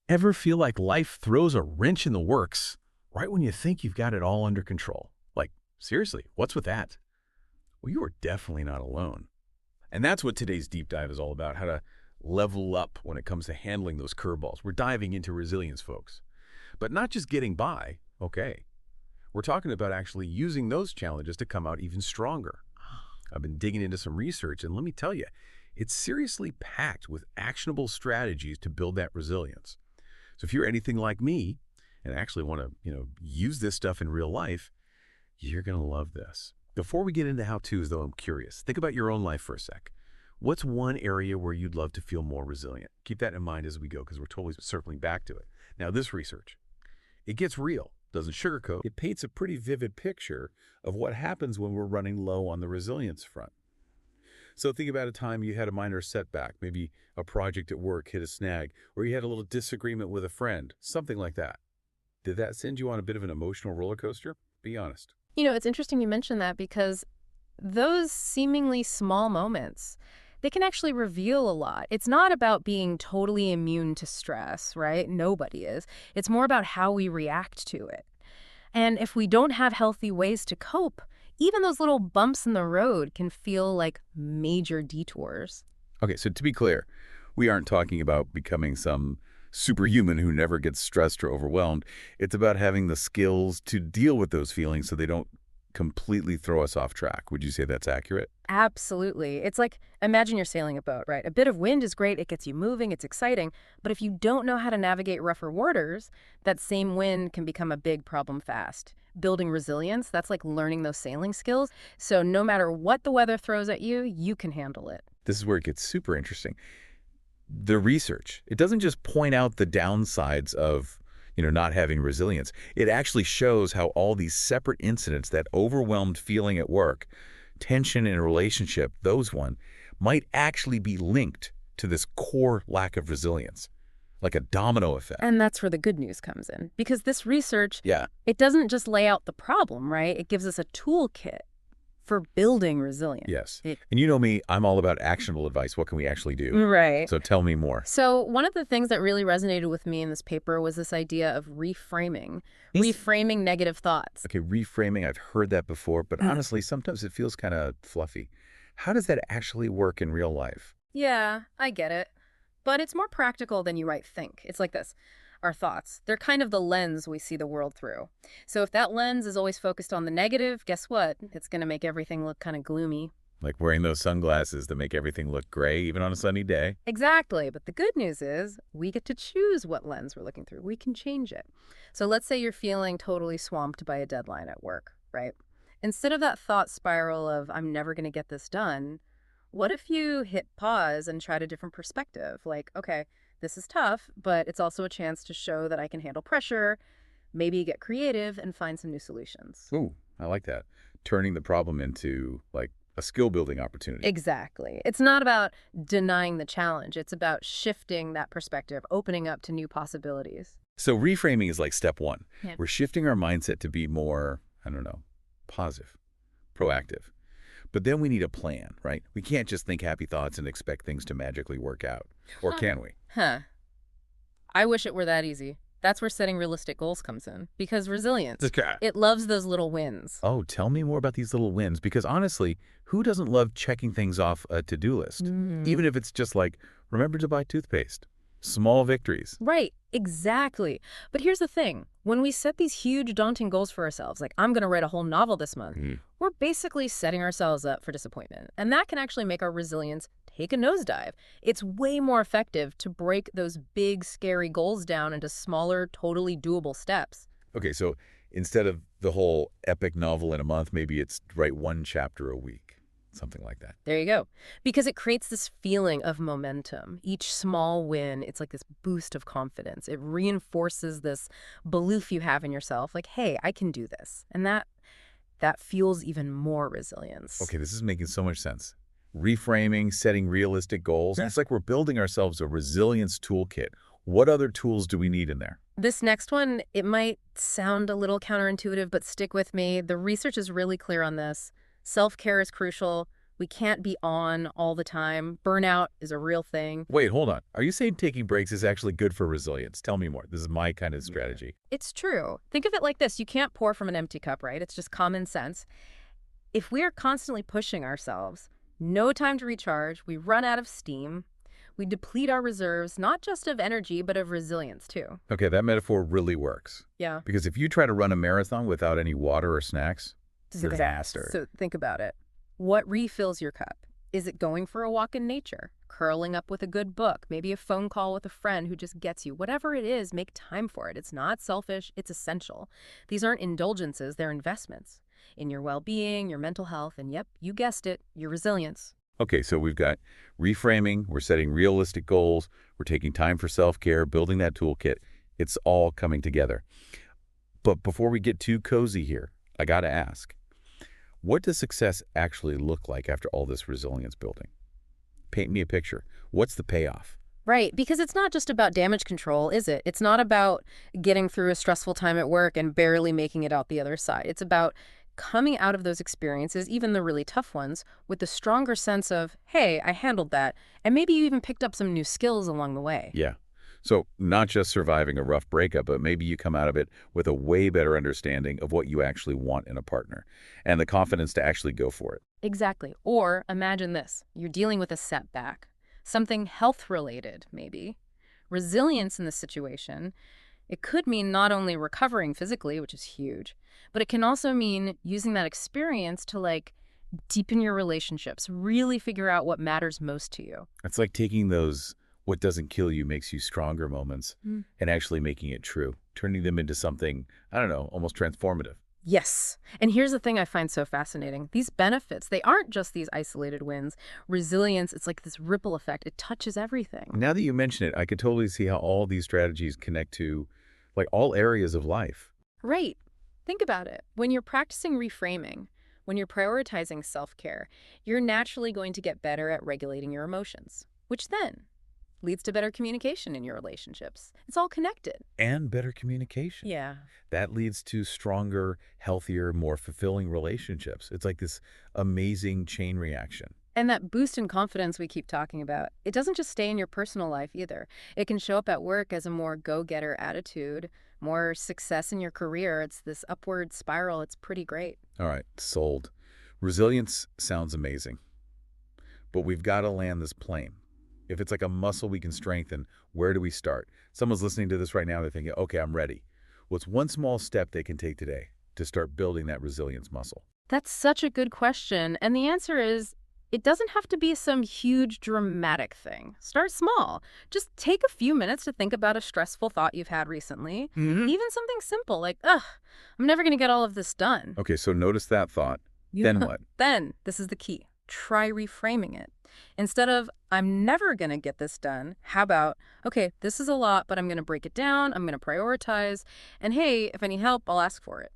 Ever feel like life throws a wrench in the works right when you think you've got it all under control? Like, seriously, what's with that? Well, you are definitely not alone. And that's what today's deep dive is all about, how to level up when it comes to handling those curveballs. We're diving into resilience, folks. But not just getting by, okay. We're talking about actually using those challenges to come out even stronger. I've been digging into some research, and let me tell you, it's seriously packed with actionable strategies to build that resilience. So if you're anything like me and actually want to, use this stuff in real life, you're going to love this. Before we get into how-tos, though, I'm curious. Think about your own life for a sec. What's one area where you'd love to feel more resilient? Keep that in mind as we go, because we're totally circling back to it. Now, this research, it gets real, doesn't sugarcoat. It paints a pretty vivid picture of what happens when we're running low on the resilience front. So think about a time you had a minor setback, maybe a project at work hit a snag, or you had a little disagreement with a friend, something like that. Did that send you on a bit of an emotional roller coaster? Be honest. It's interesting you mention that because those seemingly small moments, they can actually reveal a lot. It's not about being totally immune to stress, right? Nobody is. It's more about how we react to it. And if we don't have healthy ways to cope, even those little bumps in the road can feel like major detours. Okay, so to be clear, we aren't talking about becoming some superhuman who never gets stressed or overwhelmed. It's about having the skills to deal with those feelings so they don't completely throw us off track. Would you say that's accurate? Absolutely. It's like, imagine you're sailing a boat, right? A bit of wind is great. It gets you moving. It's exciting. But if you don't know how to navigate rougher waters, that same wind can become a big problem fast. Building resilience, that's like learning those sailing skills. So no matter what the weather throws at you, you can handle it. This is where it gets super interesting. The research, it doesn't just point out the downsides of, not having resilience. It actually shows how all these separate incidents, that overwhelmed feeling at work, tension in a relationship, those one, might actually be linked to this core lack of resilience, like a domino effect. And that's where the good news comes in. Because this research, Yeah. it doesn't just lay out the problem, right? It gives us a toolkit for building resilience. Yes. And you know me, I'm all about actionable advice. What can we actually do? Right. So tell me more. So one of the things that really resonated with me in this paper was this idea of reframing negative thoughts. Okay, reframing, I've heard that before, but honestly, sometimes it feels kind of fluffy. How does that actually work in real life? Yeah, I get it. But it's more practical than you might think. It's like this. Our thoughts, they're kind of the lens we see the world through. So if that lens is always focused on the negative, guess what? It's going to make everything look kind of gloomy. Like wearing those sunglasses that make everything look gray, even on a sunny day. Exactly. But the good news is we get to choose what lens we're looking through. We can change it. So let's say you're feeling totally swamped by a deadline at work, right? Instead of that thought spiral of, I'm never going to get this done, what if you hit pause and tried a different perspective? Like, okay, this is tough, but it's also a chance to show that I can handle pressure, maybe get creative and find some new solutions. Ooh, I like that. Turning the problem into, like, a skill-building opportunity. Exactly. It's not about denying the challenge. It's about shifting that perspective, opening up to new possibilities. So reframing is like step one. Yeah. We're shifting our mindset to be more, positive, proactive. But then we need a plan, right? We can't just think happy thoughts and expect things to magically work out. Or can we? I wish it were that easy. That's where setting realistic goals comes in. Because resilience, Okay. it loves those little wins. Oh, tell me more about these little wins, because honestly, who doesn't love checking things off a to-do list? Even if it's just like, remember to buy toothpaste. Small victories. Right, exactly. But here's the thing. When we set these huge, daunting goals for ourselves, like I'm going to write a whole novel this month, we're basically setting ourselves up for disappointment. And that can actually make our resilience take a nosedive. It's way more effective to break those big, scary goals down into smaller, totally doable steps. Okay, so instead of the whole epic novel in a month, maybe it's write one chapter a week. Something like that. There you go. Because it creates this feeling of momentum. Each small win, it's like this boost of confidence. It reinforces this belief you have in yourself, like, hey, I can do this. And that fuels even more resilience. Okay, this is making so much sense. Reframing, setting realistic goals. It's like we're building ourselves a resilience toolkit. What other tools do we need in there? This next one, it might sound a little counterintuitive, but stick with me. The research is really clear on this. Self-care is crucial, We can't be on all the time. Burnout is a real thing. Wait, hold on. Are you saying taking breaks is actually good for resilience? Tell me more. This is my kind of strategy. It's true. Think of it like this. You can't pour from an empty cup, right? It's just common sense. If we are constantly pushing ourselves, no time to recharge, we run out of steam, we deplete our reserves, not just of energy, but of resilience too. Okay, that metaphor really works. Yeah. Because if you try to run a marathon without any water or snacks, disaster. So think about it. What refills your cup? Is it going for a walk in nature? Curling up with a good book? Maybe a phone call with a friend who just gets you? Whatever it is, make time for it. It's not selfish, it's essential. These aren't indulgences, they're investments in your well-being, your mental health, and yep, you guessed it, your resilience. Okay, so we've got reframing, we're setting realistic goals, we're taking time for self-care, building that toolkit. It's all coming together. But before we get too cozy here, I got to ask, what does success actually look like after all this resilience building? Paint me a picture. What's the payoff? Right, because it's not just about damage control, is it? It's not about getting through a stressful time at work and barely making it out the other side. It's about coming out of those experiences, even the really tough ones, with a stronger sense of, hey, I handled that, and maybe you even picked up some new skills along the way. Yeah. So not just surviving a rough breakup, but maybe you come out of it with a way better understanding of what you actually want in a partner and the confidence to actually go for it. Exactly. Or imagine this. You're dealing with a setback, something health-related, maybe. Resilience in this situation, it could mean not only recovering physically, which is huge, but it can also mean using that experience to, like, deepen your relationships, really figure out what matters most to you. It's like taking those what doesn't kill you makes you stronger moments Mm. and actually making it true, turning them into something, I don't know, almost transformative. Yes. And here's the thing I find so fascinating. These benefits, they aren't just these isolated wins. Resilience, it's like this ripple effect. It touches everything. Now that you mention it, I could totally see how all these strategies connect to like all areas of life. Right. Think about it. When you're practicing reframing, when you're prioritizing self-care, you're naturally going to get better at regulating your emotions, which then leads to better communication in your relationships. It's all connected. And better communication. Yeah. That leads to stronger, healthier, more fulfilling relationships. It's like this amazing chain reaction. And that boost in confidence we keep talking about, it doesn't just stay in your personal life either. It can show up at work as a more go-getter attitude, more success in your career. It's this upward spiral. It's pretty great. All right, sold. Resilience sounds amazing, but we've got to land this plane. If it's like a muscle we can strengthen, where do we start? Someone's listening to this right now, they're thinking, okay, I'm ready. What's one small step they can take today to start building that resilience muscle? That's such a good question. And the answer is, it doesn't have to be some huge dramatic thing. Start small. Just take a few minutes to think about a stressful thought you've had recently. Even something simple like, ugh, I'm never going to get all of this done. Okay, so notice that thought. Then what? Then, this is the key. Try reframing it. Instead of, I'm never going to get this done, how about, okay, this is a lot, but I'm going to break it down, I'm going to prioritize, and hey, if I need help, I'll ask for it.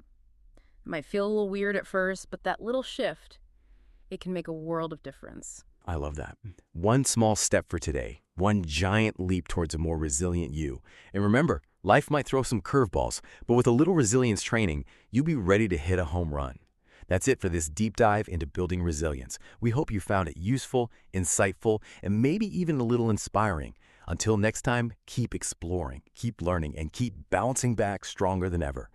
It might feel a little weird at first, but that little shift, it can make a world of difference. I love that. One small step for today, one giant leap towards a more resilient you. And remember, life might throw some curveballs, but with a little resilience training, you'll be ready to hit a home run. That's it for this deep dive into building resilience. We hope you found it useful, insightful, and maybe even a little inspiring. Until next time, keep exploring, keep learning, and keep bouncing back stronger than ever.